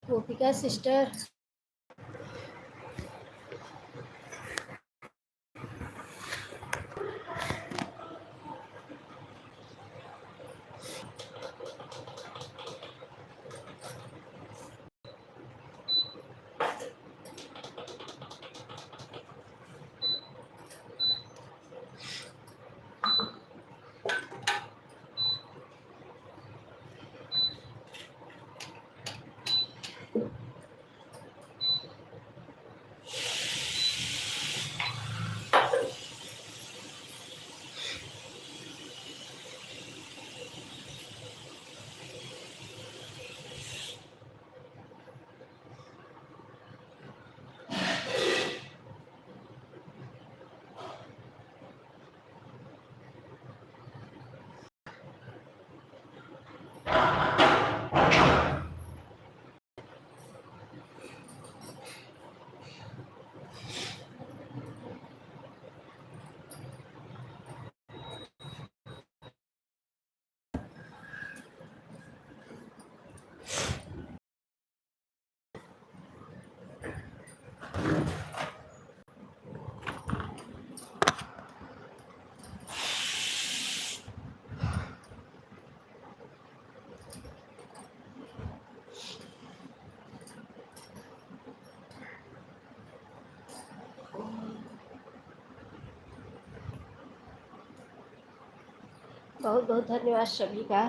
गोपिका sister. बहुत बहुत धन्यवाद सभी का।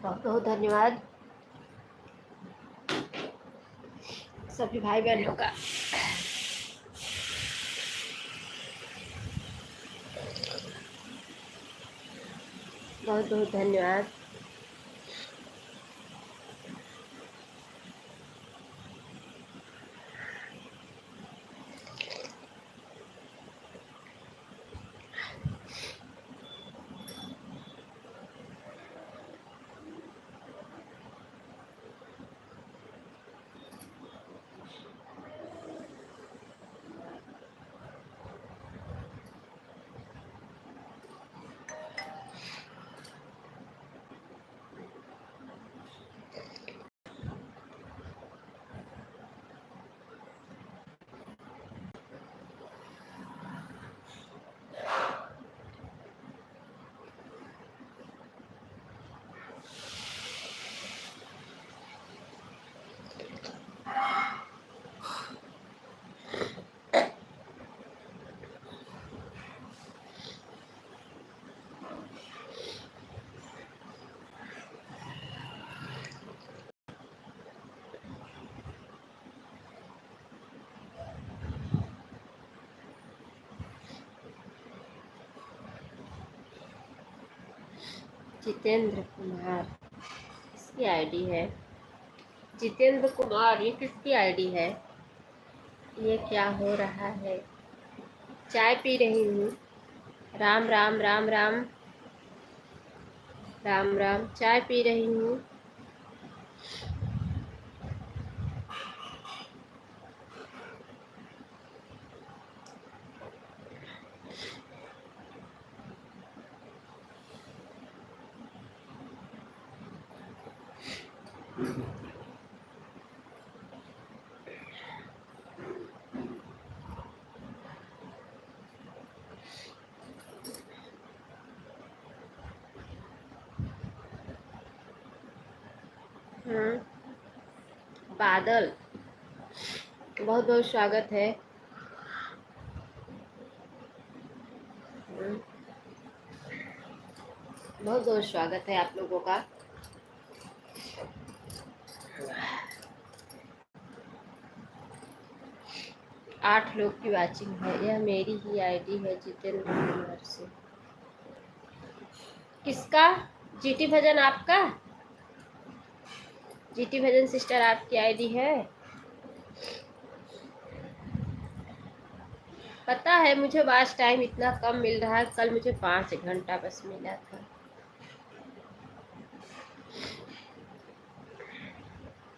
बहुत बहुत धन्यवाद सभी भाई बहनों का। बहुत बहुत धन्यवाद। जितेंद्र कुमार किसकी आईडी है? जितेंद्र कुमार ये किसकी आईडी है? ये क्या हो रहा है? चाय पी रही हूँ। राम राम राम राम राम राम। चाय पी रही हूँ। बादल बहुत बहुत स्वागत है। बहुत बहुत स्वागत है आप लोगों का। आठ लोग की वाचिंग है। यह मेरी ही आईडी है जितेंद्र कुमार से। किसका? जीटी भजन आपका? जीटी भजन सिस्टर आपकी आईडी है? पता है मुझे वाच टाइम इतना कम मिल रहा है। कल मुझे 5 घंटा बस मिला था।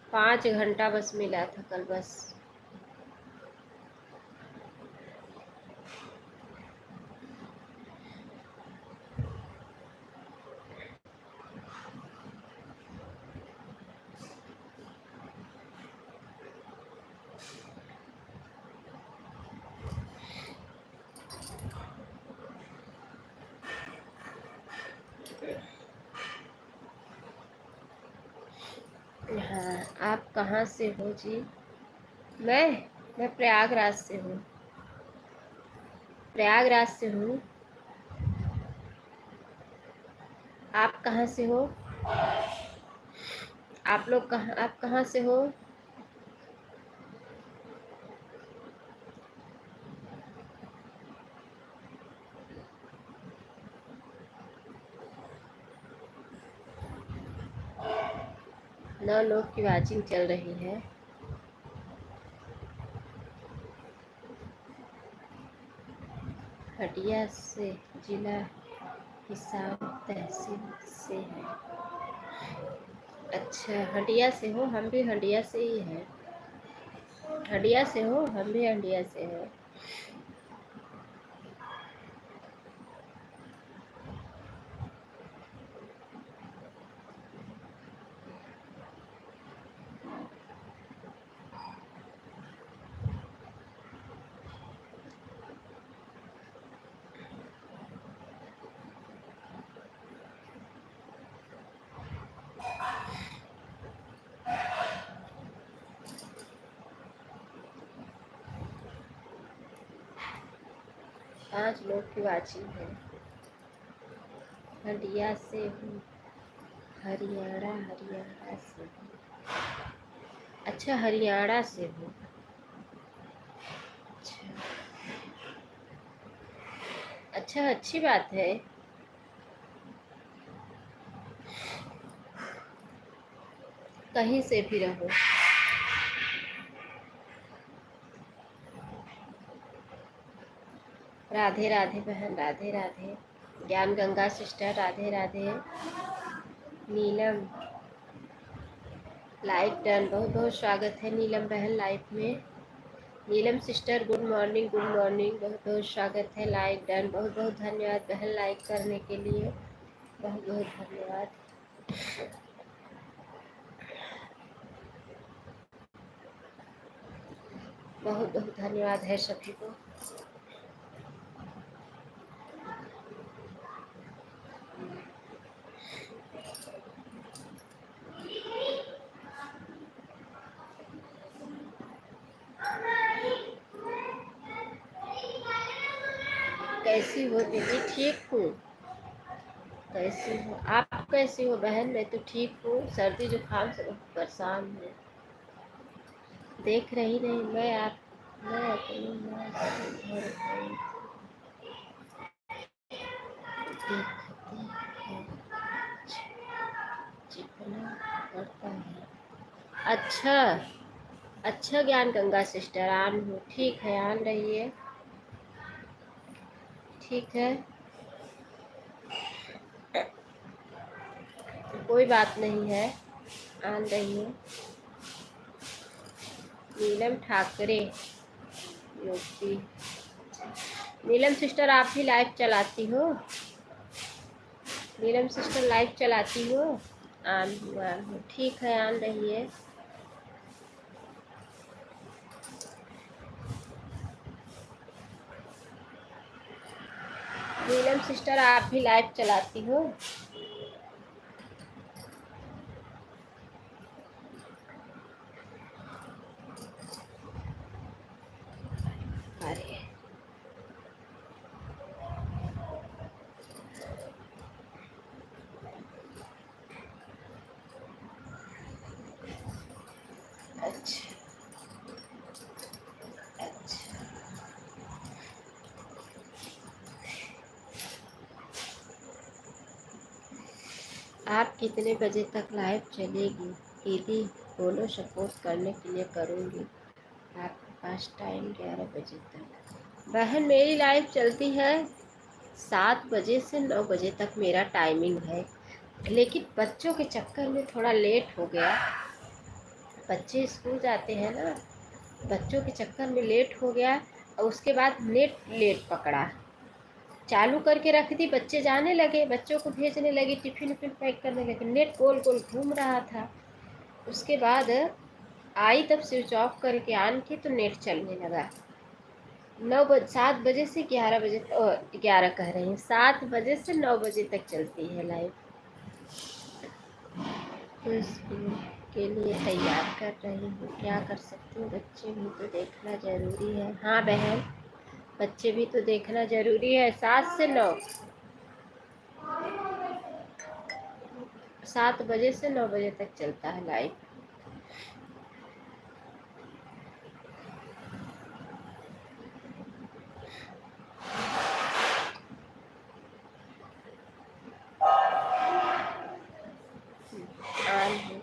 5 घंटा बस मिला था कल बस। हाँ, आप कहाँ से हो जी? मैं प्रयागराज से हूँ। प्रयागराज से हूँ। आप कहाँ से हो? आप कहाँ से हो? नौ लोग की वाचिंग चल रही है। हटिया से, जिला हिसार तहसील से है। अच्छा, हटिया से हो? हम भी हटिया से ही हैं। हटिया से हो? हम भी हटिया से हैं। पांच लोग की वाचिंग है। हटिया से हूँ। हरियाणा से हूँ। अच्छा, हरियाणा से हूँ। अच्छा। अच्छा, अच्छी बात है। कहीं से भी रहो। राधे राधे बहन, Radhe Radhe. Gyan Ganga sister, Radhe Radhe. Neelam, live done, बहुत बहुत स्वागत है नीलम बहन लाइव में। Neelam sister, good morning, good morning, बहुत बहुत स्वागत है। लाइव डन, बहुत बहुत धन्यवाद बहन लाइक करने के लिए, बहुत बहुत धन्यवाद। बहुत बहुत धन्यवाद है सभी को। कैसी हो दीदी? ठीक हूँ। कैसी हो आप? कैसी हो बहन? मैं तो ठीक हूँ, सर्दी जुकाम से बहुत परेशान हूँ। देख रही नहीं मैं अपनी माँ से घर गई, देखती है, चिपना पड़ता है। अच्छा। अच्छा ज्ञान गंगा सिस्टर, आन हूँ, ठीक है, आन रही है। ठीक है, कोई बात नहीं है, आन रही है। नीलम ठाकरे, यूपी। नीलम सिस्टर, आप भी लाइव चलाती हो? नीलम सिस्टर लाइव चलाती हो? आन हूँ, ठीक है, आन रही है। नीलम सिस्टर, आप भी लाइव चलाती हो? अरे, अच्छा अच्छा। आप कितने बजे तक लाइव चलेगी दीदी? बोलो, सपोर्ट करने के लिए करूँगी। आपके पास टाइम 11 बजे तक। बहन, मेरी लाइव चलती है 7 बजे से 9 बजे तक, मेरा टाइमिंग है। लेकिन बच्चों के चक्कर में थोड़ा लेट हो गया। बच्चे स्कूल जाते हैं ना, बच्चों के चक्कर में लेट हो गया। और उसके बाद नेट लेट पकड़ा। चालू करके रख दी, बच्चे जाने लगे, बच्चों को भेजने लगी, टिफिन विफिन पैक करने लगे, नेट गोल गोल घूम रहा था। उसके बाद आई, तब स्विच ऑफ करके ऑन की तो नेट चलने लगा। 7 बजे से 11 बजे, 11 कह रही हैं, 7 बजे से 9 बजे तक चलती है लाइव। के लिए तैयार कर रही हूँ, क्या कर सकती हूँ। बच्चे भी तो देखना ज़रूरी है। हाँ बहन, बच्चे भी तो देखना ज़रूरी है। 7 से 9, 7 बजे से 9 बजे तक चलता है लाइव।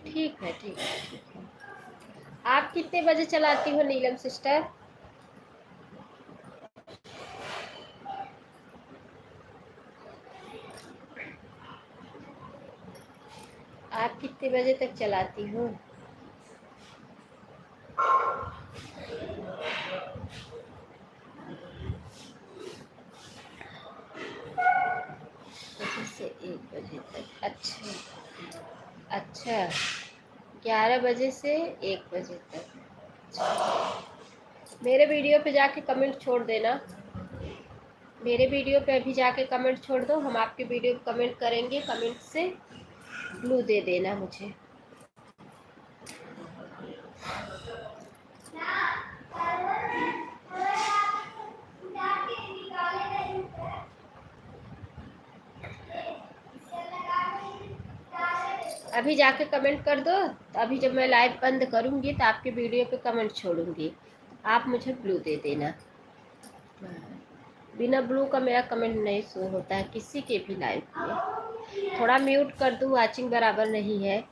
ठीक है, ठीक है, ठीक है। आप कितने बजे चलाती हो नीलम सिस्टर? आप कितने बजे तक चलाती हो? बजे से 1 बजे तक। अच्छा अच्छा, 11 बजे से 1 बजे तक। मेरे वीडियो पे जाके कमेंट छोड़ देना। मेरे वीडियो पे अभी जाके कमेंट छोड़ दो, हम आपके वीडियो पे कमेंट करेंगे। कमेंट से ब्लू दे देना मुझे। अभी जाके कमेंट कर दो, तो अभी जब मैं लाइव बंद करूँगी तो आपके वीडियो पे कमेंट छोड़ूंगी, आप मुझे ब्लू दे देना। बिना ब्लू का मेरा कमेंट नहीं शो होता है किसी के भी लाइव में। थोड़ा म्यूट कर दूँ, वाचिंग बराबर नहीं है।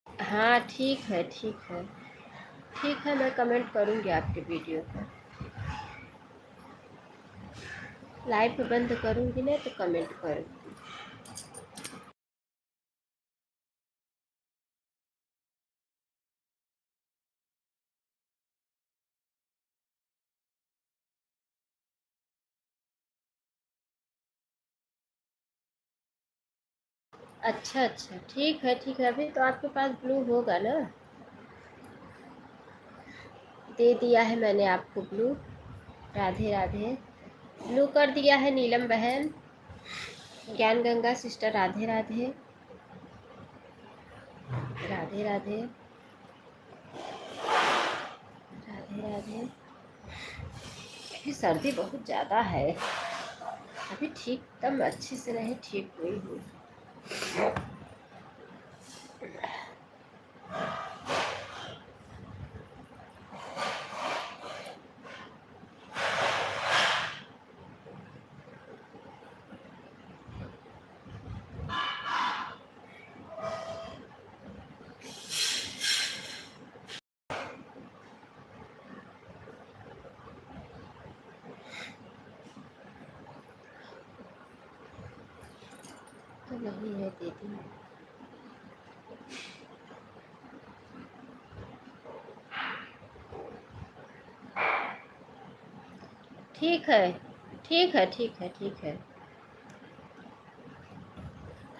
हाँ ठीक है, ठीक है, ठीक है, मैं कमेंट करूँगी आपके वीडियो पर। लाइव बंद करूँगी ना तो कमेंट करूँगी। अच्छा अच्छा, ठीक है, ठीक है। अभी तो आपके पास ब्लू होगा ना? दे दिया है मैंने आपको ब्लू। राधे राधे। ब्लू कर दिया है नीलम बहन। ज्ञान गंगा सिस्टर, राधे राधे। राधे राधे। राधे राधे। अभी सर्दी बहुत ज़्यादा है, अभी ठीक एकदम अच्छे से नहीं ठीक हुई हूँ। तो नहीं है दीदी। ठीक है, ठीक है, ठीक है, ठीक है।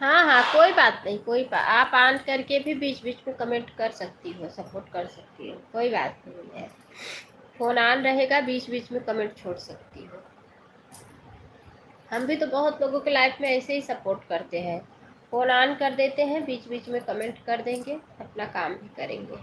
हाँ हाँ, कोई बात नहीं, आप ऑन करके भी बीच बीच में कमेंट कर सकती हो, सपोर्ट कर सकती हो, कोई बात नहीं है। फ़ोन ऑन रहेगा, बीच बीच में कमेंट छोड़ सकती हो। हम भी तो बहुत लोगों के लाइफ में ऐसे ही सपोर्ट करते हैं, फ़ोन ऑन कर देते हैं, बीच बीच में कमेंट कर देंगे, अपना काम भी करेंगे।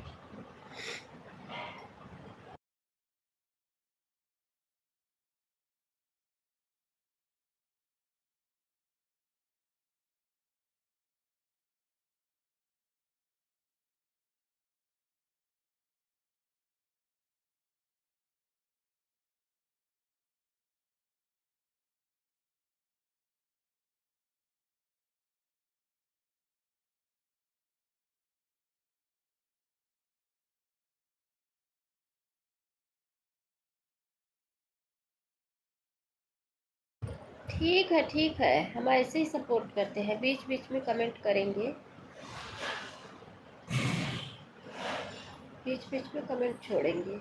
ठीक है, ठीक है, हम ऐसे ही सपोर्ट करते हैं, बीच बीच में कमेंट करेंगे, बीच बीच में कमेंट छोड़ेंगे।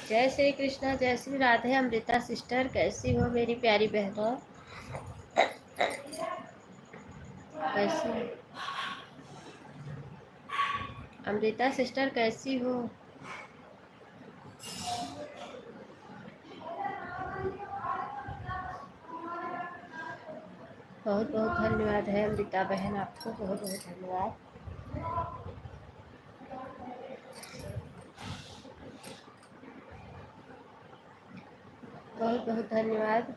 जय श्री कृष्णा, जय श्री राधे। अमृता सिस्टर कैसी हो मेरी प्यारी बहनों, कैसी हो? अमृता सिस्टर कैसी हो? बहुत बहुत धन्यवाद है अमृता बहन, आपको बहुत बहुत धन्यवाद। बहुत बहुत धन्यवाद।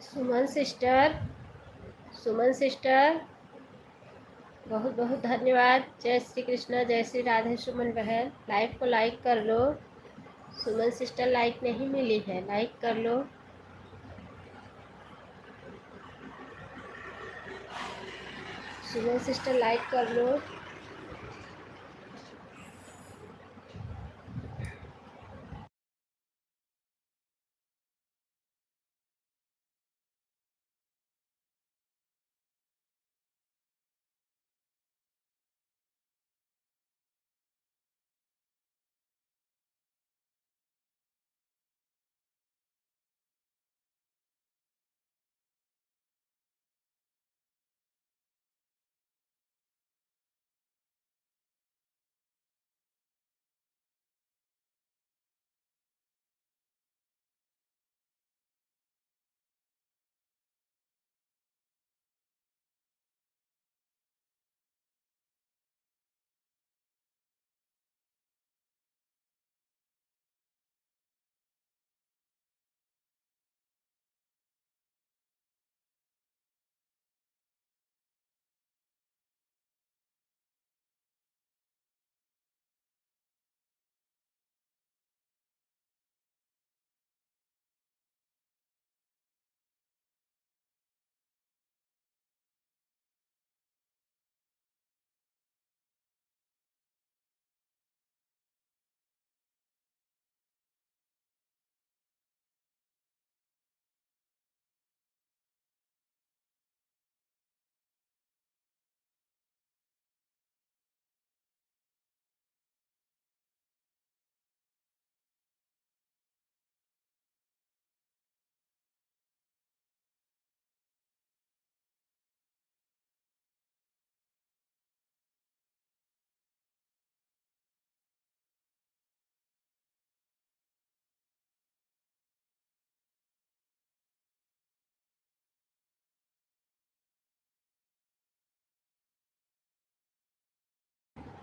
सुमन सिस्टर, सुमन सिस्टर, बहुत बहुत धन्यवाद। जय श्री कृष्णा, जय श्री राधे। सुमन बहन, लाइव को लाइक कर लो। सुमन सिस्टर लाइक नहीं मिली है, लाइक कर लो। सुमन सिस्टर लाइक कर लो।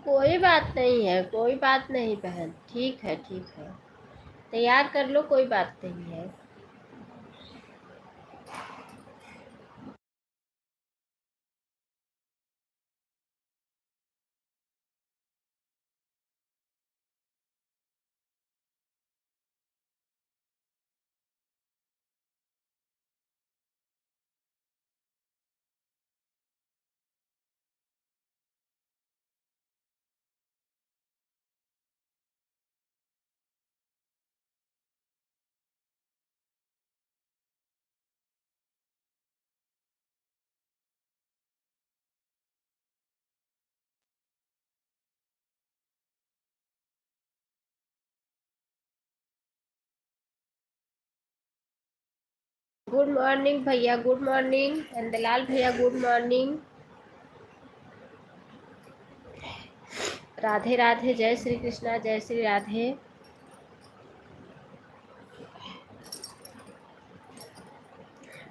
कोई बात नहीं है, कोई बात नहीं बहन, ठीक है ठीक है, तैयार कर लो, कोई बात नहीं है। गुड मॉर्निंग भैया, गुड मॉर्निंग। नंदलाल भैया, गुड मॉर्निंग। राधे राधे, जय श्री कृष्णा, जय श्री राधे।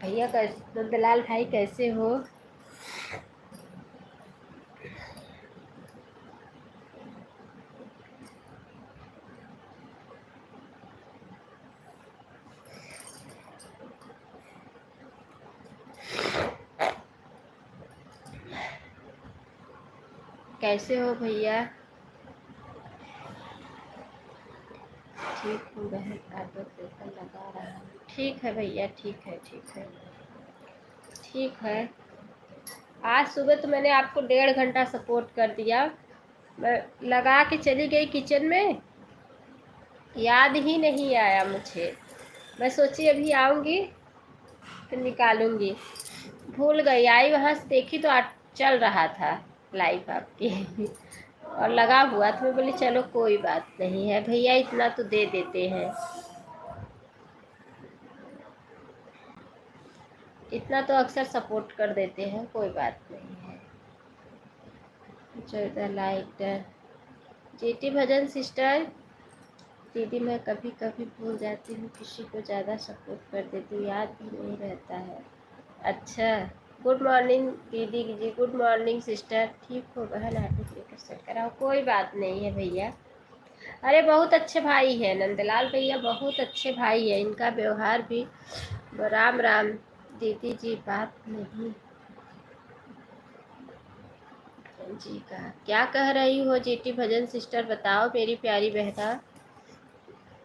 भैया कैसे, नंदलाल भाई कैसे हो? कैसे हो भैया? ठीक हूँ बहन, ऑटो पेपर लगा रहा हूँ। ठीक है भैया, ठीक है ठीक है ठीक है। आज सुबह तो मैंने आपको 1.5 घंटा सपोर्ट कर दिया। मैं लगा के चली गई किचन में, याद ही नहीं आया मुझे। मैं सोची अभी आऊँगी फिर निकालूंगी, भूल गई। आई वहाँ से देखी तो चल रहा था लाइव आपकी और लगा हुआ तो मैं बोली चलो कोई बात नहीं है, भैया इतना तो दे देते हैं, इतना तो अक्सर सपोर्ट कर देते हैं, कोई बात नहीं है। जो लाइक जीटी भजन सिस्टर, दीदी मैं कभी कभी भूल जाती हूँ, किसी को ज़्यादा सपोर्ट कर देती हूँ, याद भी नहीं रहता है। अच्छा, गुड मॉर्निंग दीदी जी, गुड मॉर्निंग सिस्टर। ठीक हो बहन, आर्टिफिकेट सेट कराओ, कोई बात नहीं है भैया। अरे बहुत अच्छे भाई है नंदलाल भैया, बहुत अच्छे भाई है, इनका व्यवहार भी। राम राम। दीदी जी बात नहीं जी का क्या कह रही हो जीटी भजन सिस्टर, बताओ मेरी प्यारी बहना,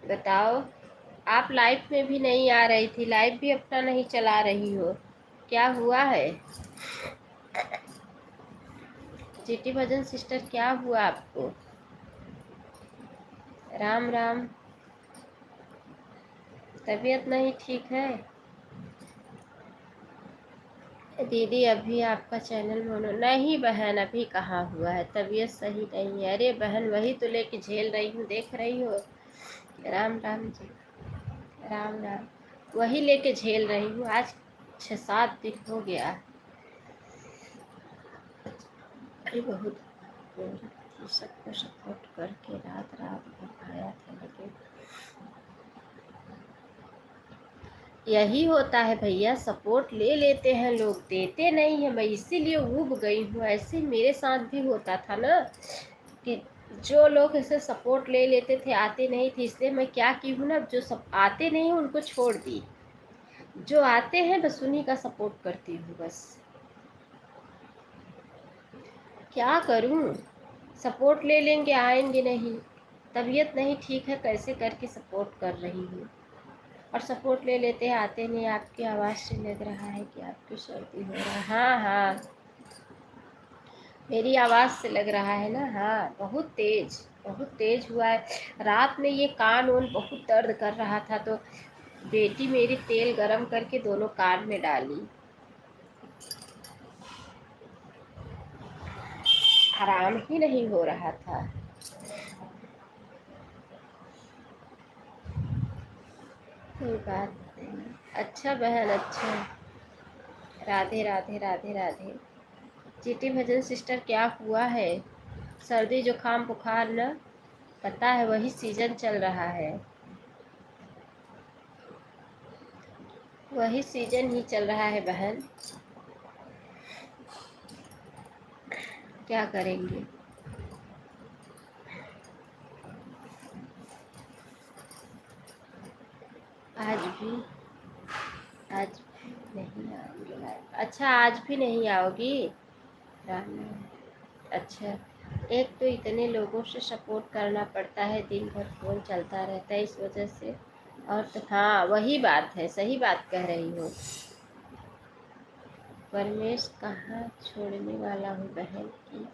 बताओ। आप लाइफ में भी नहीं आ रही थी, लाइफ भी अपना नहीं चला रही हो, क्या हुआ है? जीटी भजन सिस्टर क्या हुआ आपको? राम राम। तबीयत नहीं ठीक है दीदी? अभी आपका चैनल मोनो नहीं बहन, अभी कहाँ हुआ है, तबीयत सही नहीं है। अरे बहन वही तो लेके झेल रही हूँ, देख रही हो। राम राम जी। राम राम। वही लेके झेल रही हूँ, आज 6-7 दिन हो गया। अरे बहुत सबको सपोर्ट करके रात रात भर आया था, लेकिन यही होता है भैया, सपोर्ट ले लेते हैं लोग, देते नहीं है। मैं इसीलिए ऊब गई हूँ, ऐसे मेरे साथ भी होता था ना कि जो लोग ऐसे सपोर्ट ले लेते थे, आते नहीं थे, इसलिए मैं क्या की हूँ ना, जो सब आते नहीं उनको छोड़ दी, जो आते हैं बस उन्हीं का सपोर्ट करती हूँ बस। क्या करूँ, सपोर्ट ले लेंगे आएंगे नहीं, तबीयत नहीं ठीक है, कैसे करके सपोर्ट कर रही हूँ। और सपोर्ट ले लेते हैं, आते नहीं। आपकी आवाज़ से लग रहा है कि आपकी सर्दी हो रहा है। हाँ हाँ, मेरी आवाज़ से लग रहा है ना। हाँ, बहुत तेज हुआ है। रात में ये कान ओन बहुत दर्द कर रहा था, तो बेटी मेरी तेल गरम करके दोनों कान में डाली, आराम ही नहीं हो रहा था। कोई बात नहीं। अच्छा बहन, अच्छा। राधे राधे राधे राधे। जीटी भजन सिस्टर क्या हुआ है? सर्दी जुकाम बुखार न, पता है वही सीजन चल रहा है, वही सीजन ही चल रहा है बहन, क्या करेंगे। आज भी आज भी नहीं आओगी? अच्छा, आज भी नहीं आओगी? राम राम। अच्छा, एक तो इतने लोगों से सपोर्ट करना पड़ता है, दिन भर फ़ोन चलता रहता है इस वजह से। और तो हाँ, वही बात है, सही बात कह रही हो। परमेश कहाँ छोड़ने वाला हूँ बहन की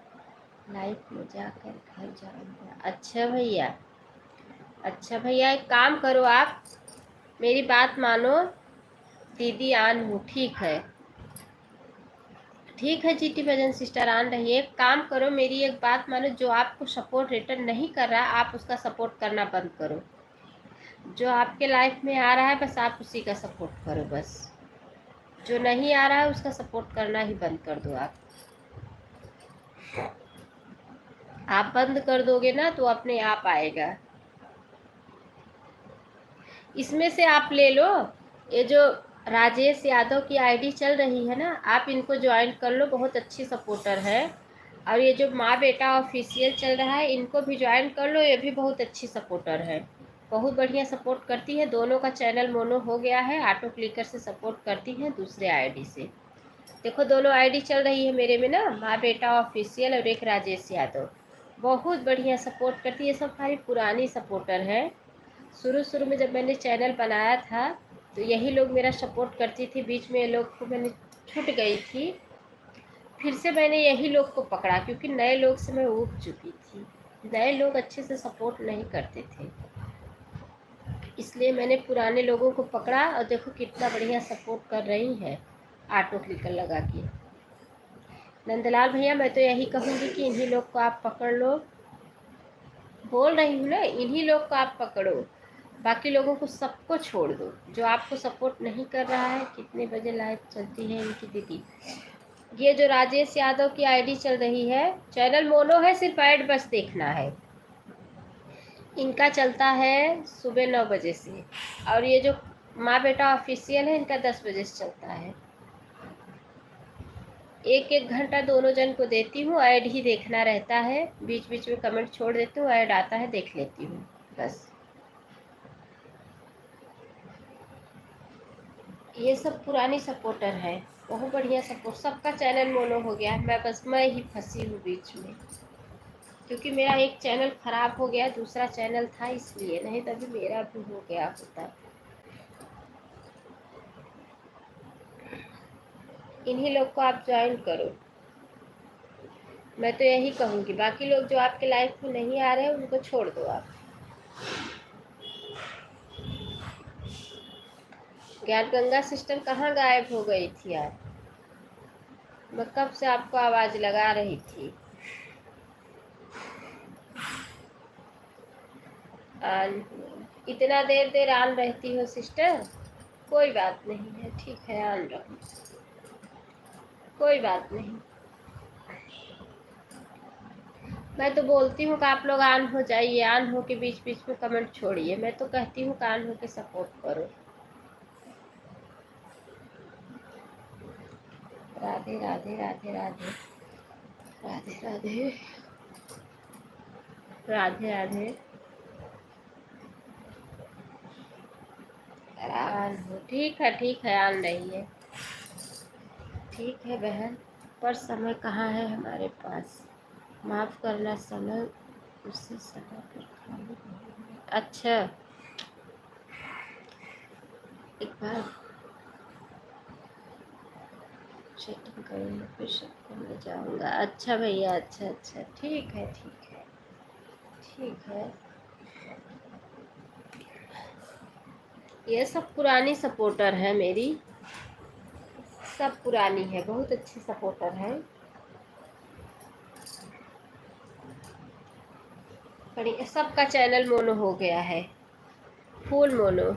लाइफ में जाकर घर जाऊँगा। अच्छा भैया, अच्छा भैया, एक काम करो, आप मेरी बात मानो, दीदी आन हूँ, ठीक है? ठीक है जीटी भजन सिस्टर आन रही है। एक काम करो, मेरी एक बात मानो, जो आपको सपोर्ट रिटर्न नहीं कर रहा है आप उसका सपोर्ट करना बंद करो। जो आपके लाइफ में आ रहा है बस आप उसी का सपोर्ट करो बस, जो नहीं आ रहा है उसका सपोर्ट करना ही बंद कर दो। आप बंद कर दोगे ना तो अपने आप आएगा। इसमें से आप ले लो, ये जो राजेश यादव की आईडी चल रही है ना, आप इनको ज्वाइन कर लो, बहुत अच्छी सपोर्टर है। और ये जो माँ बेटा ऑफिशियल चल रहा है, इनको भी ज्वाइन कर लो, ये भी बहुत अच्छी सपोर्टर है, बहुत बढ़िया सपोर्ट करती है। दोनों का चैनल मोनो हो गया है, ऑटो क्लिकर से सपोर्ट करती हैं दूसरे आईडी से। देखो दोनों आईडी चल रही है मेरे में ना, माँ बेटा ऑफिशियल और एक राजेश यादव, बहुत बढ़िया सपोर्ट करती है। सब हमारी पुरानी सपोर्टर है। शुरू शुरू में जब मैंने चैनल बनाया था तो यही लोग मेरा सपोर्ट करती थी, बीच में ये लोग को मैंने छूट गई थी, फिर से मैंने यही लोग को पकड़ा, क्योंकि नए लोग से मैं ऊब चुकी थी, नए लोग अच्छे से सपोर्ट नहीं करते थे, इसलिए मैंने पुराने लोगों को पकड़ा। और देखो कितना बढ़िया सपोर्ट कर रही है, ऑटो क्लिकर लगा के। नंदलाल भैया, मैं तो यही कहूँगी कि इन्हीं लोग को आप पकड़ लो, बोल रही हूँ ना, इन्हीं लोग को आप पकड़ो, बाकी लोगों को सबको छोड़ दो, जो आपको सपोर्ट नहीं कर रहा है। कितने बजे लाइव चलती है इनकी दीदी? ये जो राजेश यादव की आईडी चल रही है, चैनल मोनो है, सिर्फ ऐड बस देखना है। इनका चलता है सुबह 9 बजे से, और ये जो माँ बेटा ऑफिशियल है इनका 10 बजे से चलता है। एक एक घंटा दोनों जन को देती हूँ, ऐड ही देखना रहता है, बीच बीच में कमेंट छोड़ देती हूँ, ऐड आता है देख लेती हूँ बस। ये सब पुरानी सपोर्टर है, बहुत बढ़िया सपोर्ट। सबका चैनल मोनो हो गया है, मैं ही फंसी हूँ बीच में, क्योंकि मेरा एक चैनल ख़राब हो गया, दूसरा चैनल था इसलिए, नहीं तो अभी मेरा भी हो गया होता। इन्हीं लोग को आप ज्वाइन करो, मैं तो यही कहूँगी। बाकी लोग जो आपके लाइफ में नहीं आ रहे हैं उनको छोड़ दो आप। ज्ञान गंगा सिस्टर कहाँ गायब हो गई थी आप? मैं कब से आपको आवाज़ लगा रही थी। इतना देर देर ऑन रहती हो सिस्टर? कोई बात नहीं है, ठीक है, ऑन रहो, कोई बात नहीं। मैं तो बोलती हूँ कि आप लोग ऑन हो जाइए, ऑन हो के बीच बीच में कमेंट छोड़िए। मैं तो कहती हूँ कि ऑन हो के सपोर्ट करो। राधे राधे राधे राधे राधे राधे राधे राधे। ऑन हो, ठीक है, ऑन रही है, ठीक है बहन। पर समय कहाँ है हमारे पास, माफ़ करना, समय उसी समय पर खाली नहीं है। अच्छा, एक बार चेटिंग करूँगा, फिर सबको मैं जाऊँगा। अच्छा भैया, अच्छा अच्छा, ठीक है, ठीक है, ठीक है। ये सब पुरानी सपोर्टर है मेरी, सब पुरानी है, बहुत अच्छी सपोर्टर है। पर सबका चैनल मोनो हो गया है, फुल मोनो।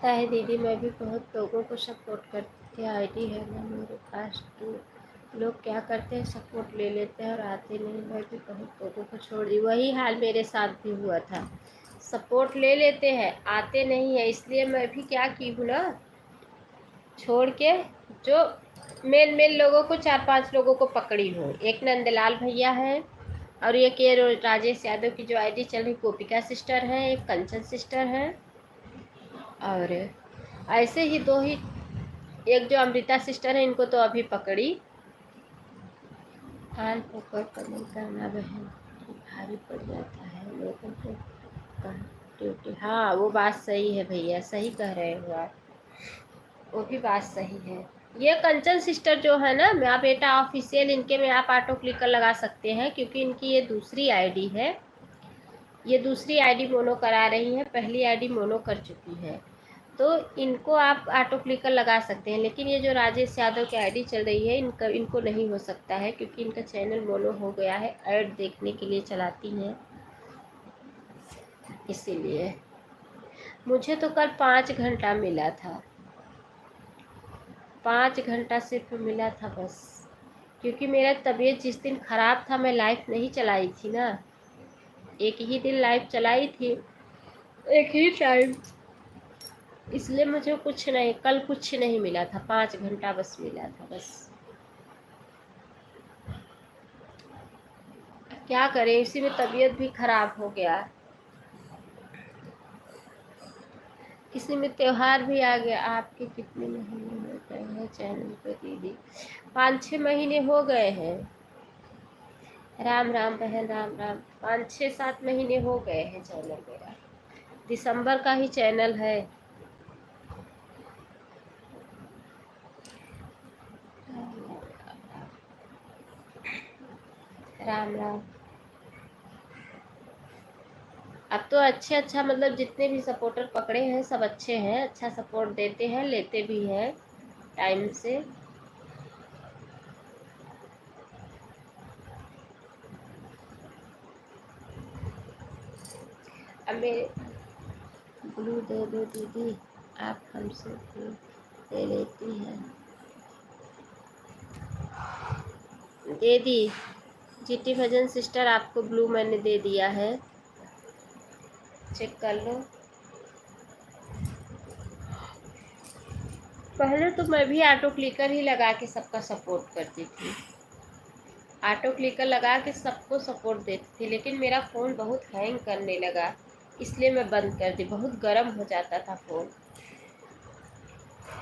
है दीदी, मैं भी बहुत लोगों को सपोर्ट करती आईडी है ना मेरे पास, तो लोग क्या करते हैं, सपोर्ट ले लेते हैं और आते नहीं। मैं भी बहुत लोगों को छोड़ दी, वही हाल मेरे साथ भी हुआ था। सपोर्ट ले लेते हैं, आते नहीं है, इसलिए मैं भी क्या की हूँ ना, छोड़ के जो मेन मेन लोगों को, 4-5 लोगों को पकड़ी हूँ। एक नंदलाल भैया है, और एक ये राजेश यादव की जो आईडी चल रही, गोपिका सिस्टर है, एक कंचन सिस्टर है, और ऐसे ही 2 ही, एक जो अमृता सिस्टर है, इनको तो अभी पकड़ी। हाल ऊपर कमेंट करना बहन, भारी पड़ जाता है लोगों को ड्यूटी। हाँ, वो बात सही है भैया, सही कह रहे हो आप, वो भी बात सही है। ये कंचन सिस्टर जो है ना, मैं बेटा ऑफिशियल, इनके में आप ऑटो क्लिकर लगा सकते हैं, क्योंकि इनकी ये दूसरी आईडी है, ये दूसरी आईडी मोनो करा रही है, पहली आईडी मोनो कर चुकी है, तो इनको आप ऑटो क्लिकर लगा सकते हैं। लेकिन ये जो राजेश यादव की आईडी चल रही है, इनको नहीं हो सकता है, क्योंकि इनका चैनल मोनो हो गया है, ऐड देखने के लिए चलाती हैं, इसीलिए। मुझे तो कल 5 घंटा मिला था, 5 घंटा सिर्फ मिला था बस, क्योंकि मेरा तबीयत जिस दिन ख़राब था, मैं लाइव नहीं चलाई थी ना, एक ही दिन लाइव चलाई थी, एक ही टाइम, इसलिए मुझे कुछ नहीं, कल कुछ नहीं मिला था, 5 घंटा बस मिला था बस। क्या करें, इसी में तबीयत भी खराब हो गया, इसी में त्योहार भी आ गया। आपके कितने महीने हो गए हैं चैनल पे दीदी? 5-6 महीने हो गए हैं। राम राम बहन, राम राम। 5-6-7 महीने हो गए हैं चैनल मेरा, दिसंबर का ही चैनल है। राम राम। अब तो अच्छा मतलब जितने भी सपोर्टर पकड़े हैं सब अच्छे हैं, अच्छा सपोर्ट देते हैं, लेते भी हैं टाइम से। अब मेरे ब्लू दे दो दीदी, आप हमसे ब्लू ले लेती हैं। दे दी जीटी भजन सिस्टर, आपको ब्लू मैंने दे दिया है, चेक कर लो। पहले तो मैं भी ऑटो क्लिकर ही लगा के सबका सपोर्ट करती थी, ऑटो क्लिकर लगा के सबको सपोर्ट देती थी, लेकिन मेरा फ़ोन बहुत हैंग करने लगा, इसलिए मैं बंद कर दी। बहुत गर्म हो जाता था फ़ोन,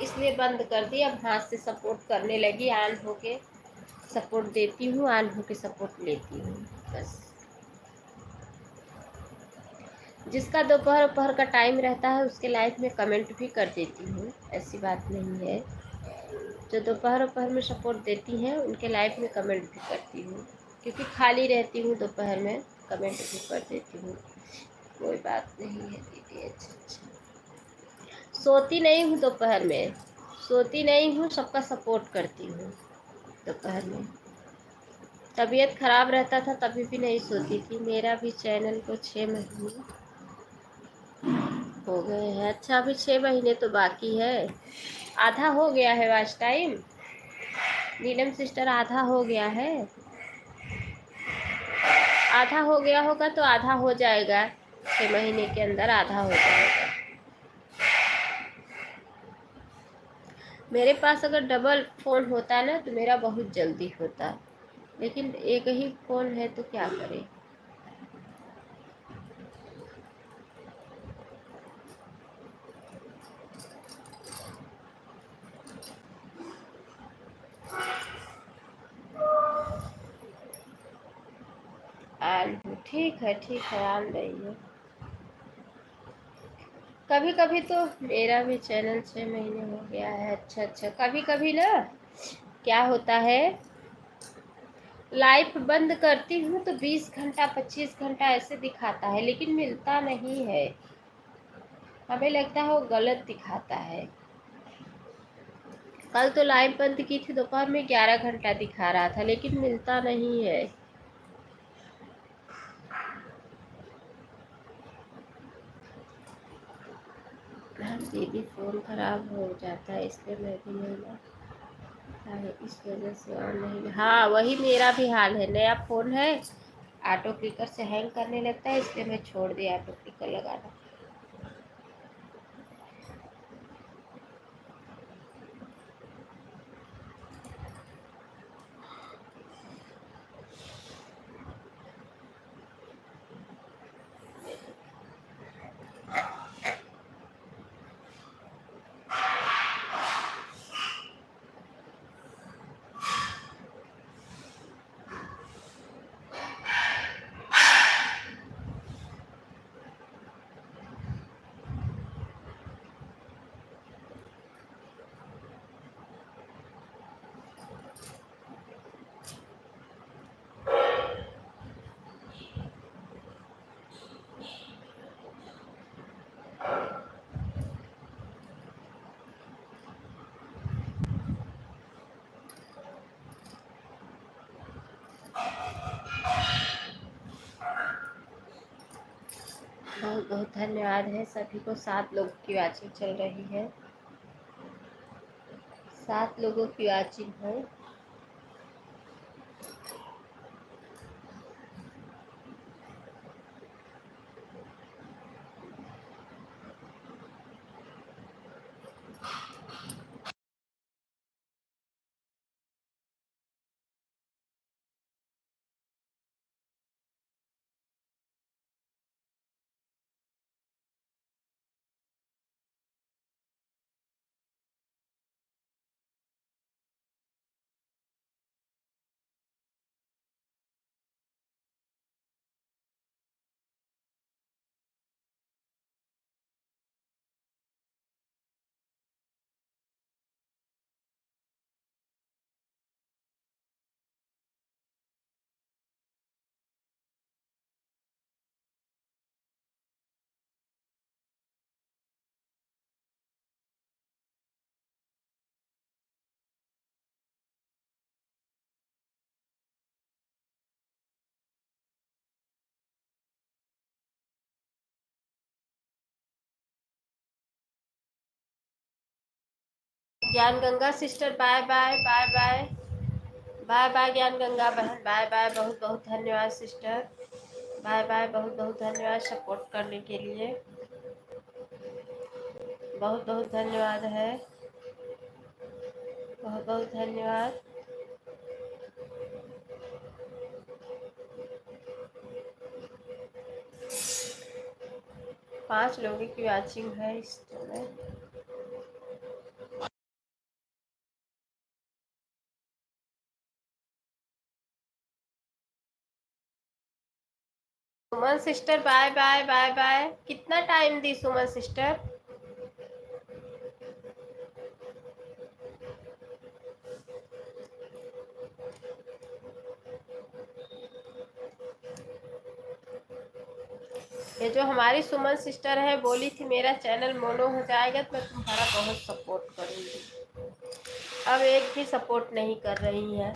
इसलिए बंद कर दी। अब हाथ से सपोर्ट करने लगी, ऑन होके सपोर्ट देती हूँ, ऑन होके सपोर्ट लेती हूँ बस। जिसका दोपहर दोपहर का टाइम रहता है उसके लाइफ में कमेंट भी कर देती हूँ, ऐसी बात नहीं है। जो दोपहर दोपहर में सपोर्ट देती हैं उनके लाइफ में कमेंट भी करती हूँ, क्योंकि खाली रहती हूँ दोपहर में, कमेंट भी कर देती हूँ। कोई बात नहीं है दीदी। अच्छा अच्छा, सोती नहीं हूँ दोपहर में, सोती नहीं हूँ, सबका सपोर्ट करती हूँ दोपहर में। तबीयत खराब रहता था तभी भी नहीं सोती थी। मेरा भी चैनल को 6 महीने हो गए हैं। अच्छा, अभी 6 महीने तो बाकी है, आधा हो गया है वॉच टाइम। नीलम सिस्टर, आधा हो गया है, आधा हो गया होगा तो आधा हो जाएगा, 6 महीने के अंदर आधा हो जाएगा। मेरे पास अगर डबल फ़ोन होता ना तो मेरा बहुत जल्दी होता, लेकिन एक ही फ़ोन है तो क्या करें। आन ठीक है, ठीक है, आन रही है। कभी कभी तो मेरा भी चैनल 6 महीने हो गया है। अच्छा अच्छा, कभी कभी ना क्या होता है, लाइफ बंद करती हूँ तो 20 घंटा 25 घंटा ऐसे दिखाता है, लेकिन मिलता नहीं है। हमें लगता है वो गलत दिखाता है। कल तो लाइव बंद की थी, दोपहर में 11 घंटा दिखा रहा था, लेकिन मिलता नहीं है। हाँ दीदी, फ़ोन खराब हो जाता है इसलिए मैं भी नहीं लाता है, इस वजह से और नहीं। हाँ, वही मेरा भी हाल है। नया फ़ोन है, ऑटो क्लिकर से हैंग करने लगता है, इसलिए मैं छोड़ दिया ऑटो क्लिकर लगाना। बहुत बहुत धन्यवाद है सभी को। 7 लोगों की वाचिंग चल रही है, 7 लोगों की वाचिंग है। Gyan Ganga sister, bye bye bye bye bye bye. Gyan Ganga बहन, बाय बाय। बहुत बहुत धन्यवाद सिस्टर, बाय बाय। बहुत बहुत धन्यवाद सपोर्ट करने के लिए, बहुत बहुत धन्यवाद है, बहुत बहुत धन्यवाद। 5 लोगों की वॉचिंग है इस समय। Suman sister bye bye bye bye. कितना टाइम दी सुमन सिस्टर? ये जो हमारी सुमन सिस्टर है बोली थी मेरा चैनल मोनो हो जाएगा तो मैं तुम्हारा बहुत सपोर्ट करूंगी। अब एक भी सपोर्ट नहीं कर रही है।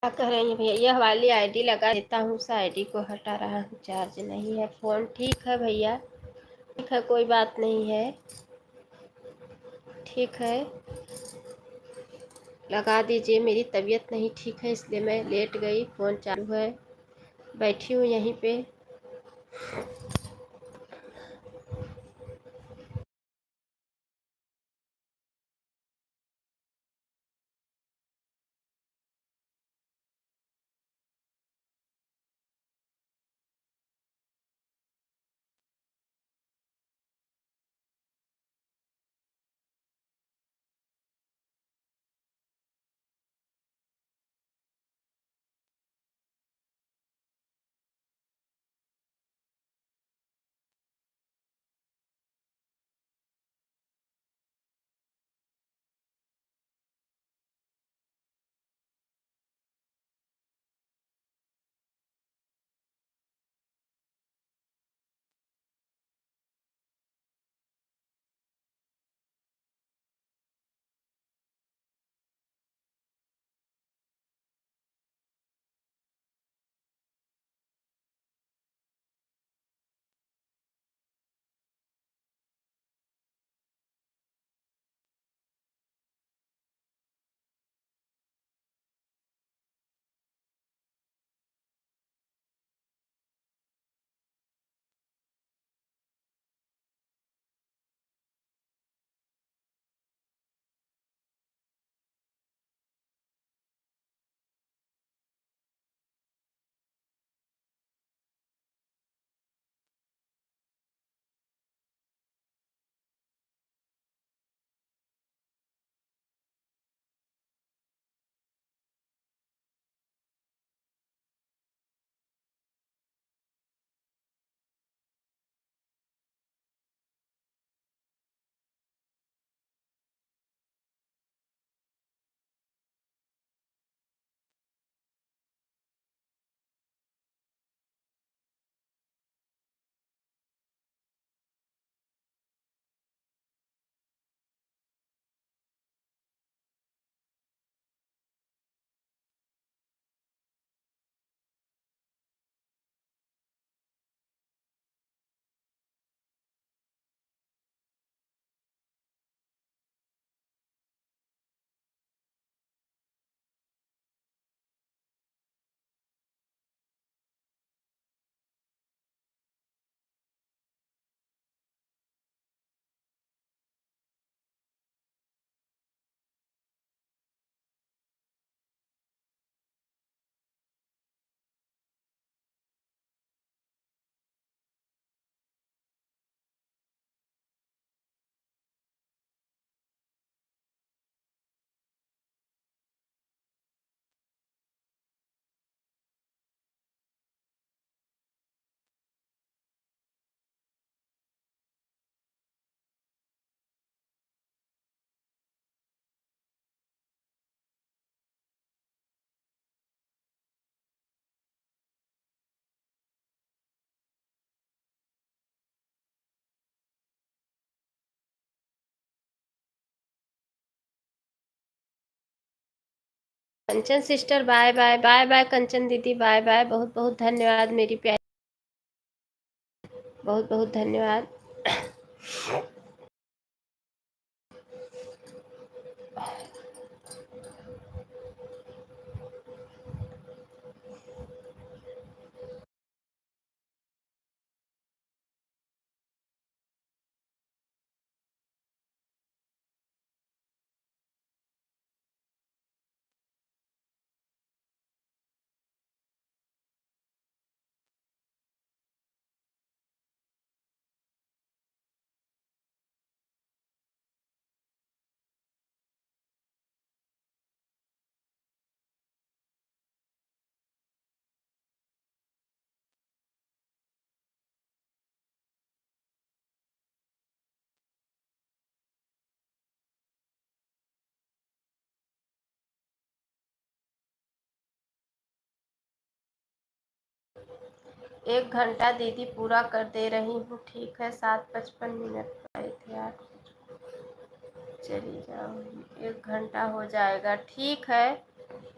क्या कह रही है भैया? यह वाली आईडी लगा देता हूँ, उस आईडी को हटा रहा हूँ, चार्ज नहीं है फ़ोन। ठीक है भैया, ठीक है, कोई बात नहीं है, ठीक है, लगा दीजिए। मेरी तबीयत नहीं ठीक है इसलिए मैं लेट गई, फ़ोन चालू है, बैठी हूँ यहीं पे। Kanchan sister bye bye, bye bye Kanchan दीदी, बाय बाय, बहुत बहुत धन्यवाद मेरी प्यारी, बहुत बहुत धन्यवाद। एक घंटा दीदी पूरा कर दे रही हूँ, ठीक है, 7:55 पाए थे यार, चली जाऊँगी, 1 घंटा हो जाएगा, ठीक है,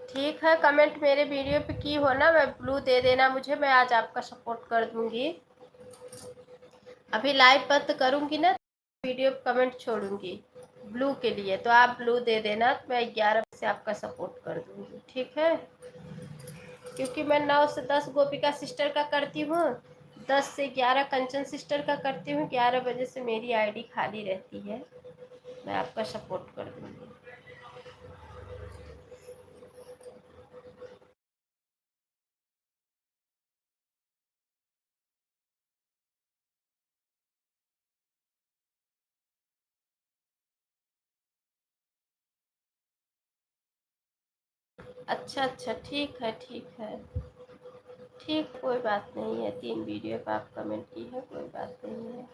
ठीक है। कमेंट मेरे वीडियो पे की हो ना, मैं ब्लू दे देना मुझे, मैं आज आपका सपोर्ट कर दूंगी। अभी लाइव बंद करूंगी ना, वीडियो पे कमेंट छोड़ूंगी ब्लू के लिए, तो आप ब्लू दे देना, तो मैं 11 से आपका सपोर्ट कर दूंगी, ठीक है। क्योंकि मैं 9 से 10 गोपिका सिस्टर का करती हूँ, 10 से 11 कंचन सिस्टर का करती हूँ, 11 बजे से मेरी आईडी खाली रहती है, मैं आपका सपोर्ट कर दूंगी। अच्छा अच्छा, ठीक है, ठीक है, ठीक, कोई बात नहीं है, 3 वीडियो पे आप कमेंट की है, कोई बात नहीं है।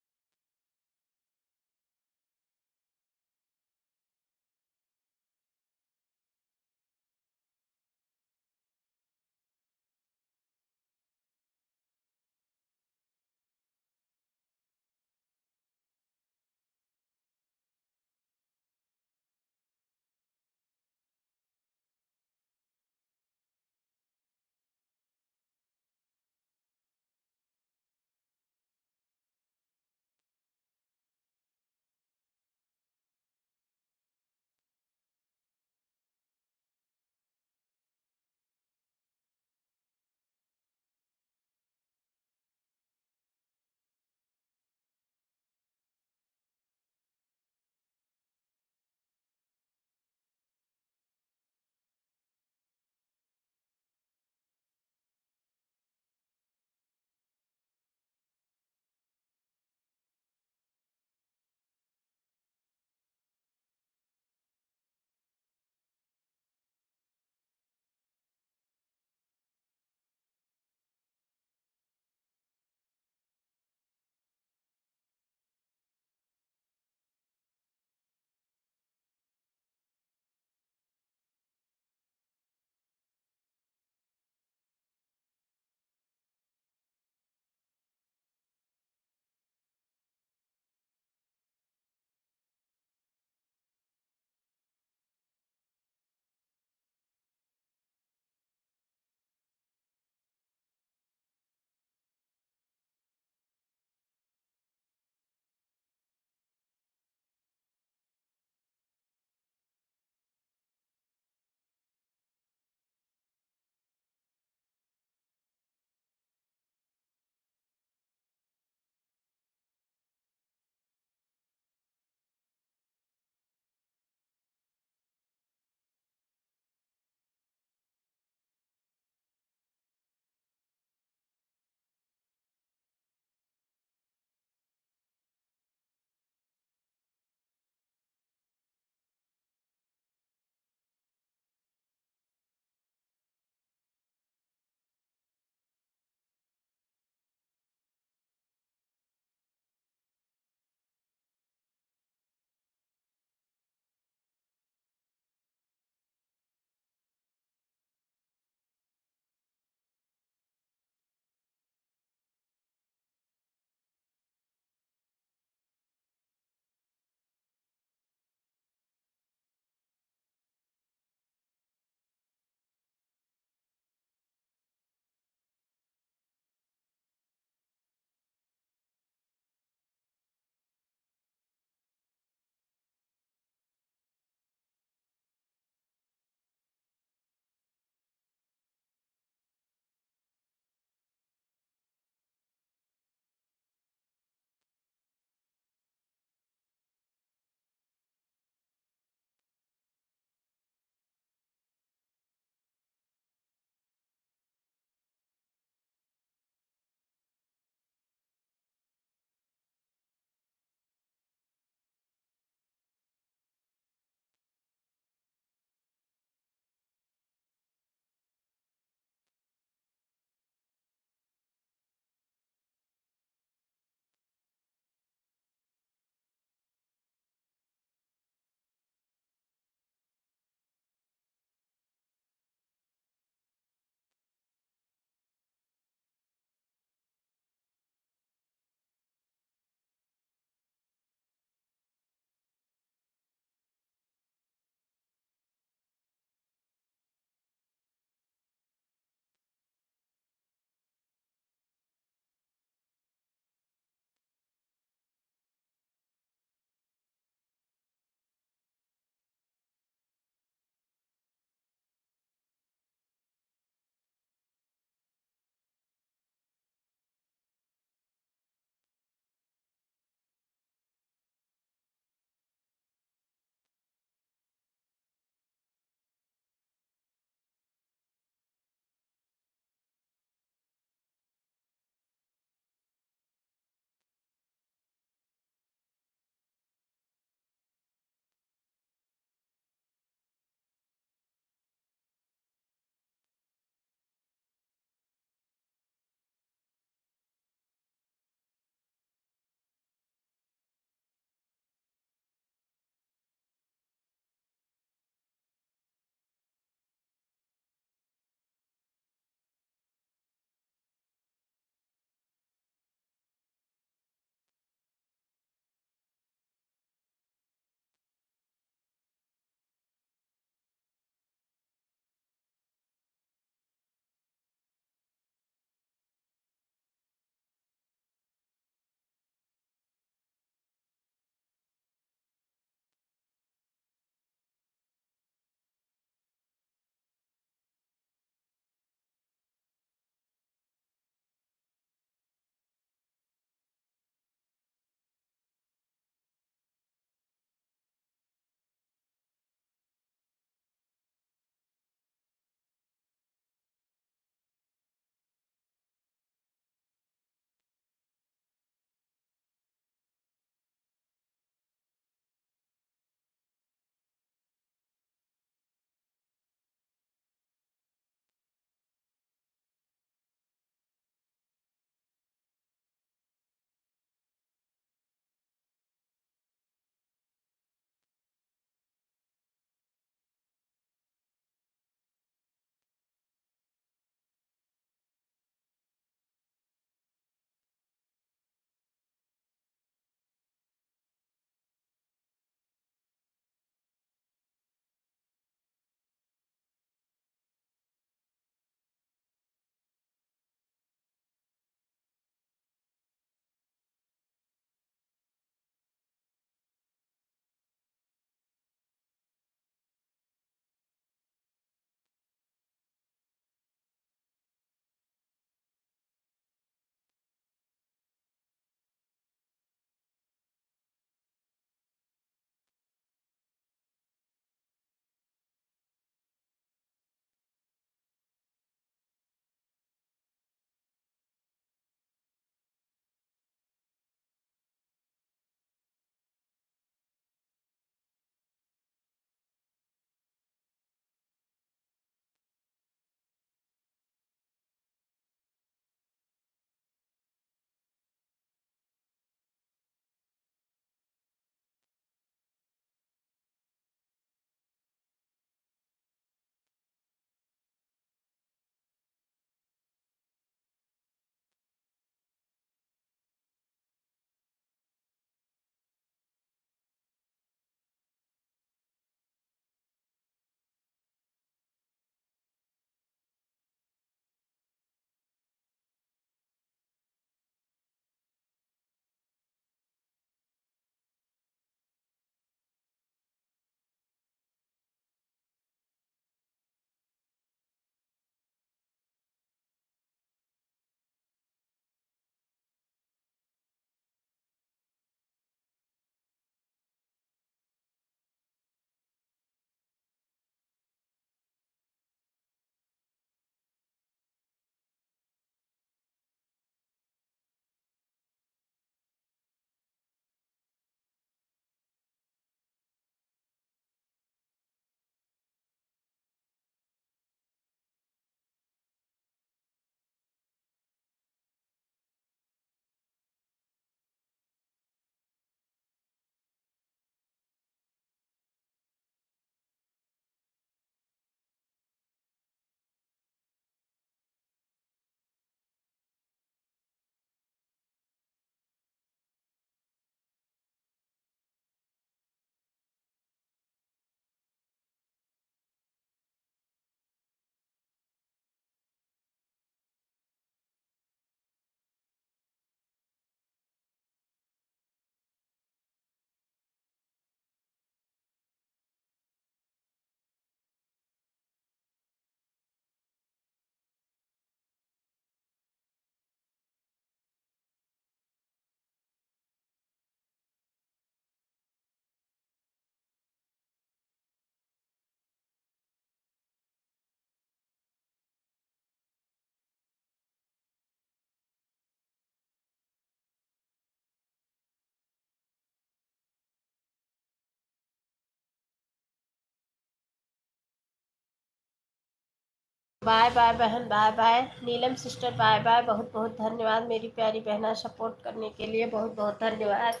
बाय बाय बहन, बाय बाय नीलम सिस्टर, बाय बाय। बहुत बहुत धन्यवाद मेरी प्यारी बहना, सपोर्ट करने के लिए बहुत बहुत धन्यवाद।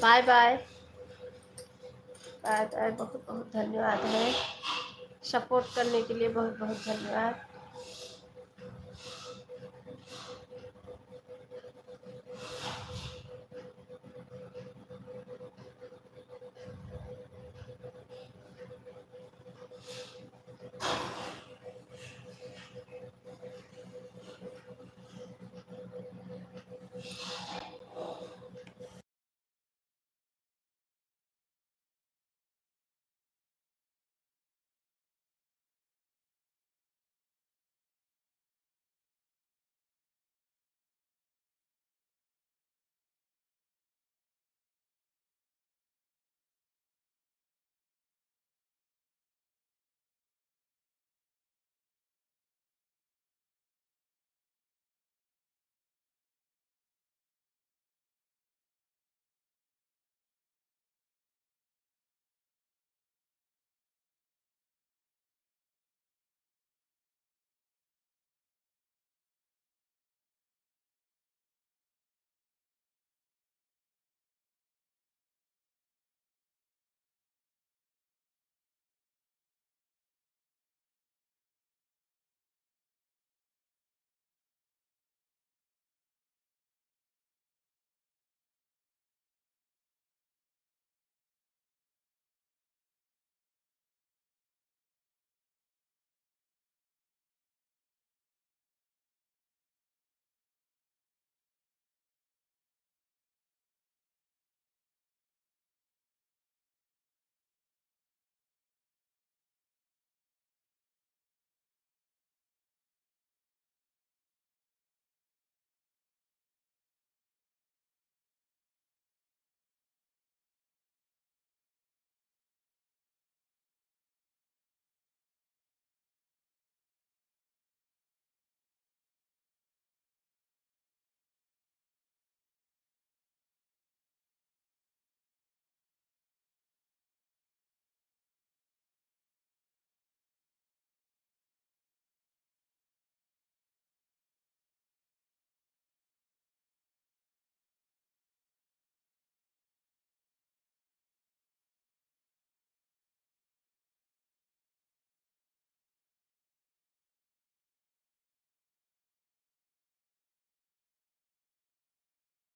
बाय बाय बाय बाय, बहुत बहुत धन्यवाद है, सपोर्ट करने के लिए बहुत बहुत धन्यवाद।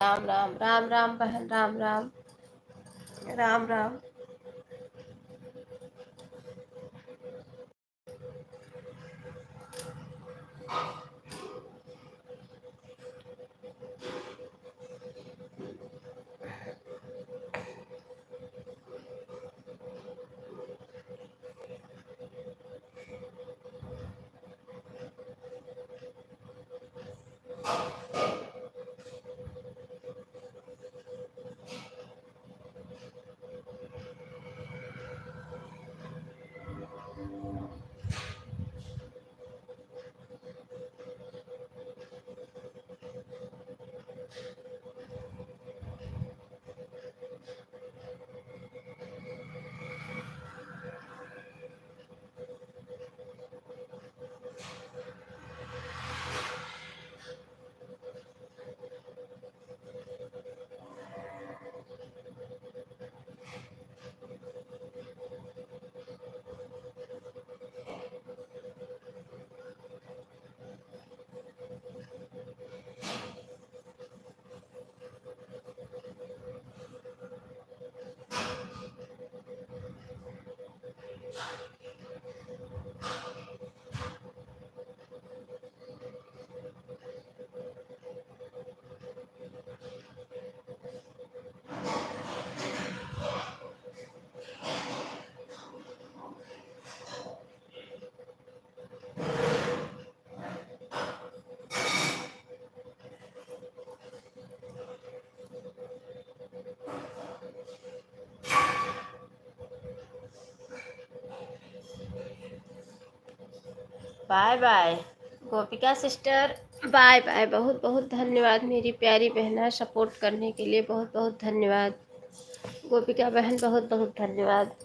राम राम, राम राम बहन, राम राम, राम राम। बाय बाय गोपिका सिस्टर, बाय बाय। बहुत बहुत धन्यवाद मेरी प्यारी बहना, सपोर्ट करने के लिए बहुत बहुत धन्यवाद। गोपिका बहन, बहुत बहुत धन्यवाद।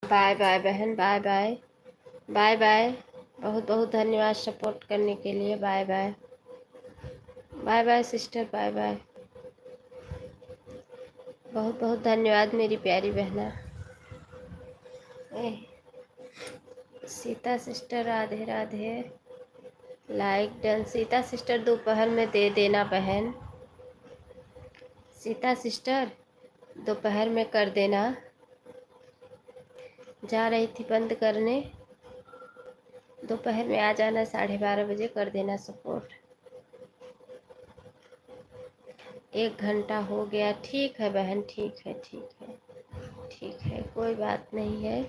बाय बाय बहन, बाय बाय। Bye bye. बहुत बहुत धन्यवाद सपोर्ट करने के लिए। Bye bye. Bye bye sister, bye bye. बहुत बहुत धन्यवाद मेरी प्यारी बहना। Sita sister Radhe Radhe. Like done. Sita sister दोपहर में दे देना बहन। सीता सिस्टर दोपहर में कर देना। जा रही थी बंद करने, दोपहर में आ जाना, 12:30 बजे कर देना सपोर्ट। 1 घंटा हो गया। ठीक है बहन, ठीक है, ठीक है, ठीक है, कोई बात नहीं है,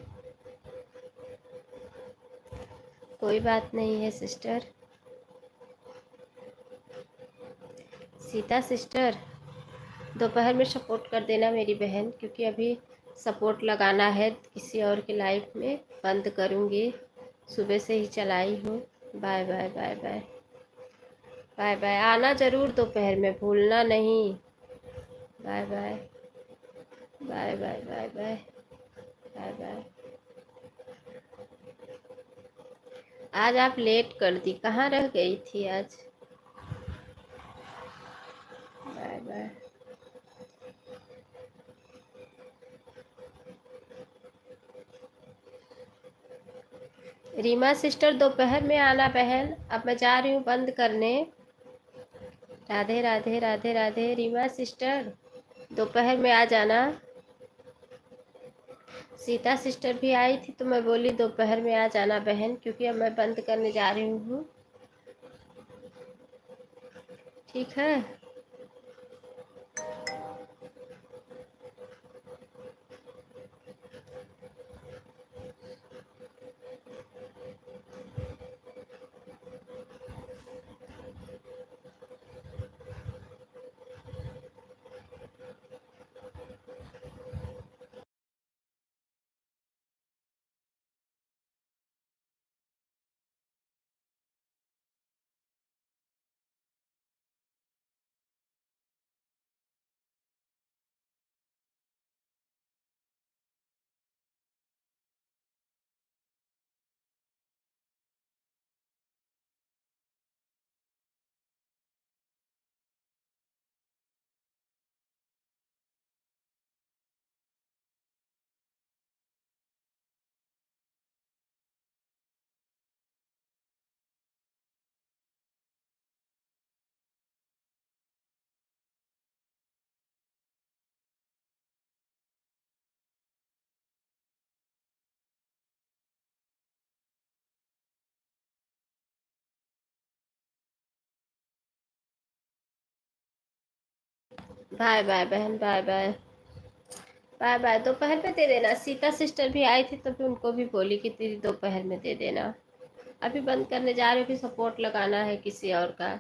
कोई बात नहीं है सिस्टर। सीता सिस्टर दोपहर में सपोर्ट कर देना मेरी बहन, क्योंकि अभी सपोर्ट लगाना है किसी और के लाइफ में। बंद करूँगी, सुबह से ही चलाई हूँ। Bye bye, bye bye, bye bye. आना ज़रूर दोपहर में, भूलना नहीं। Bye bye, bye bye, bye bye, bye bye. आज आप लेट कर दी, कहाँ रह गई थी आज? Bye bye. रीमा सिस्टर दोपहर में आना बहन, अब मैं जा रही हूँ बंद करने। राधे राधे, राधे राधे। रीमा सिस्टर दोपहर में आ जाना। सीता सिस्टर भी आई थी तो मैं बोली दोपहर में आ जाना बहन, क्योंकि अब मैं बंद करने जा रही हूँ। ठीक है। बाय बाय बहन, बाय बाय, बाय बाय। दोपहर में दे देना। सीता सिस्टर भी आई थी तो फिर उनको भी बोली कि दीदी दोपहर में दे देना। अभी बंद करने जा रही हूँ, फिर सपोर्ट लगाना है किसी और का।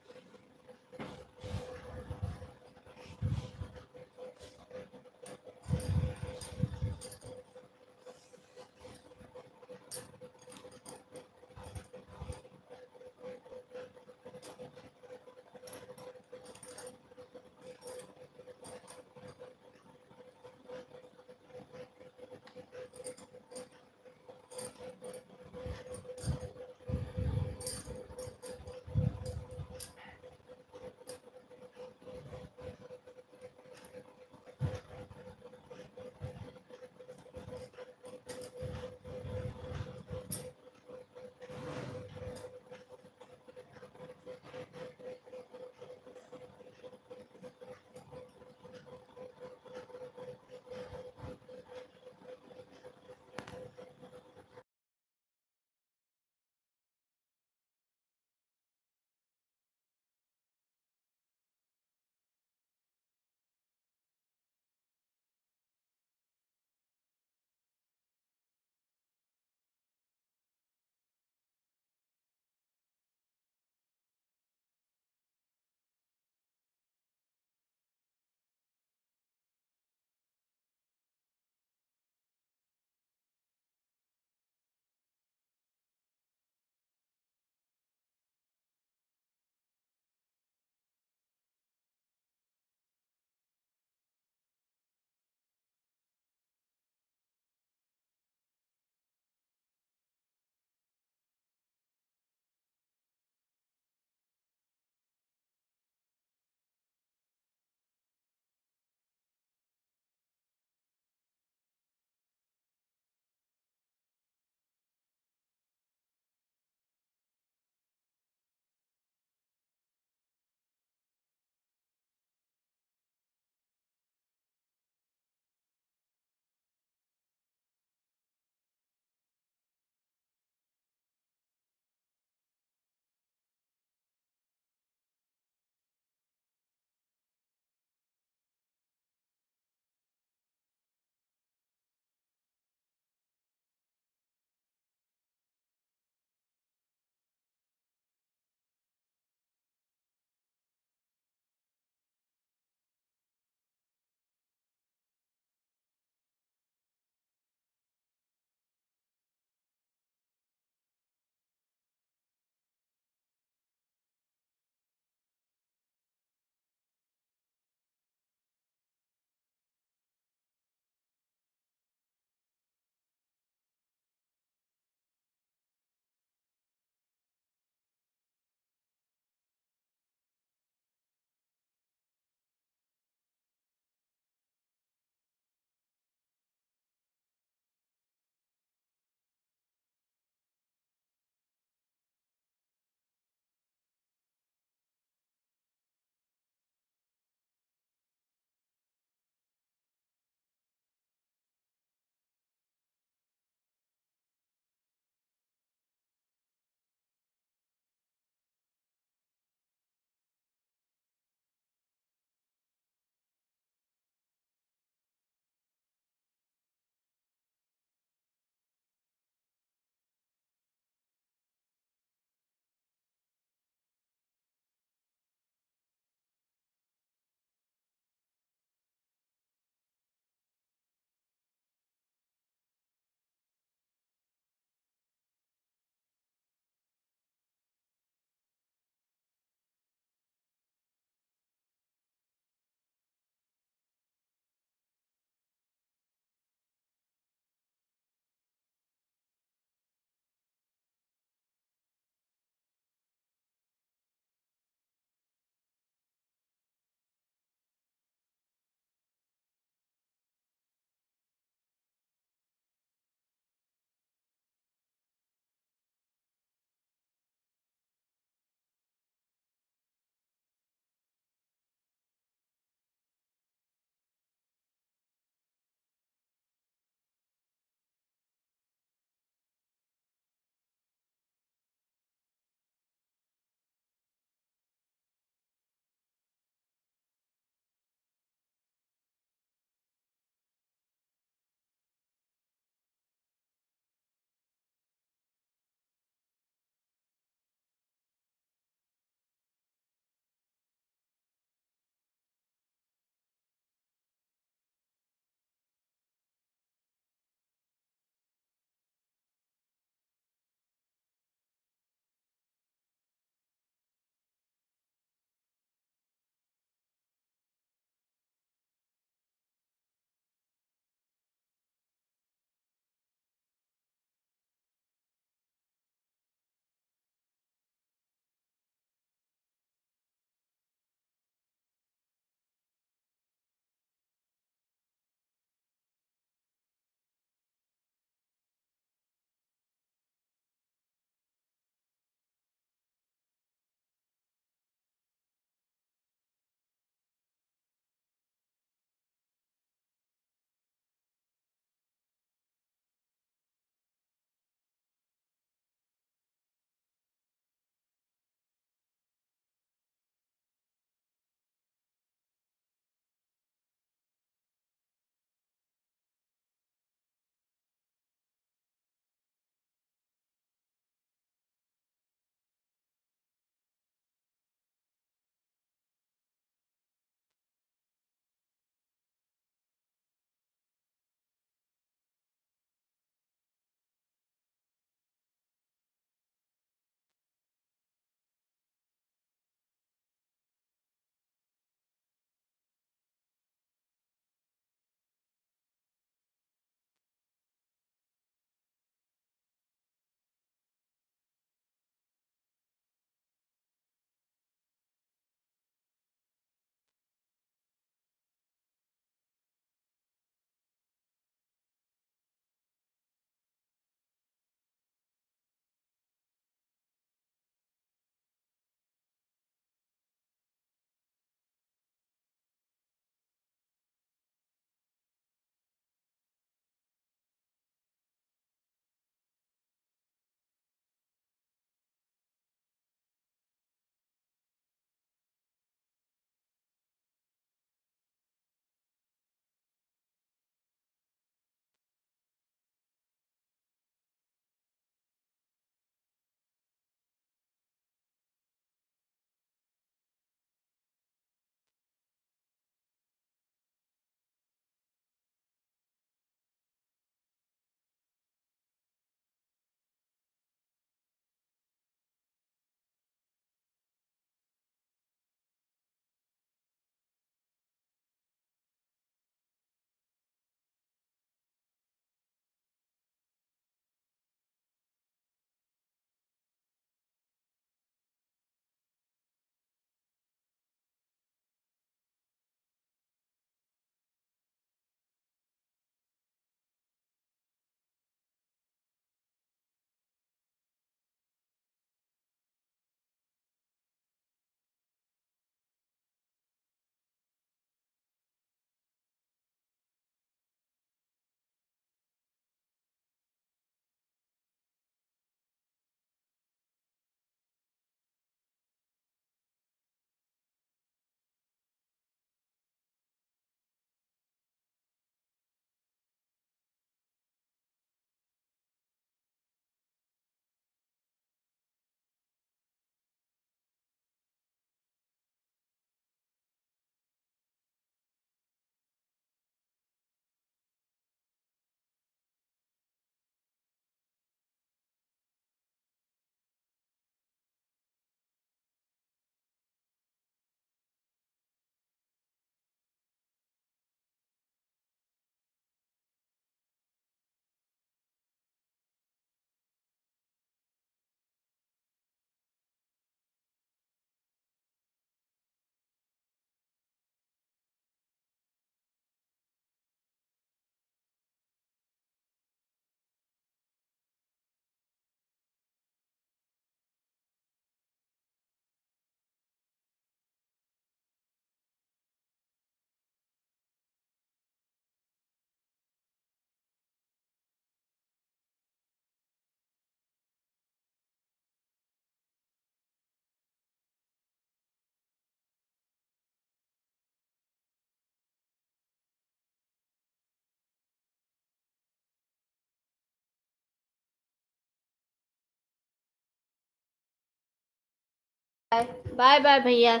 बाय बाय भैया।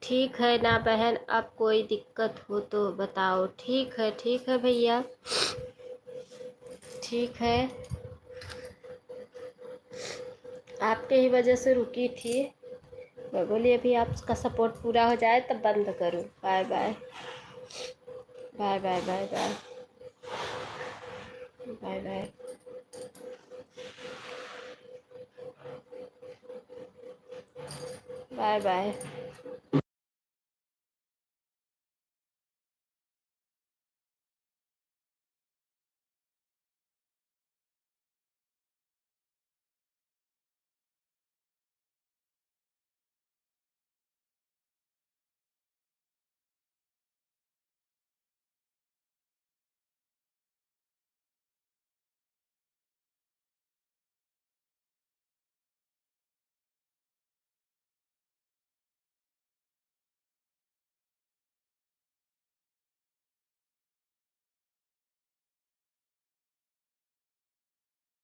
ठीक है ना बहन, अब कोई दिक्कत हो तो बताओ। ठीक है भैया, ठीक है। आपके ही वजह से रुकी थी, मैं बोली अभी आपका सपोर्ट पूरा हो जाए तब बंद करूँ। Bye bye bye bye bye bye bye bye. Bye bye.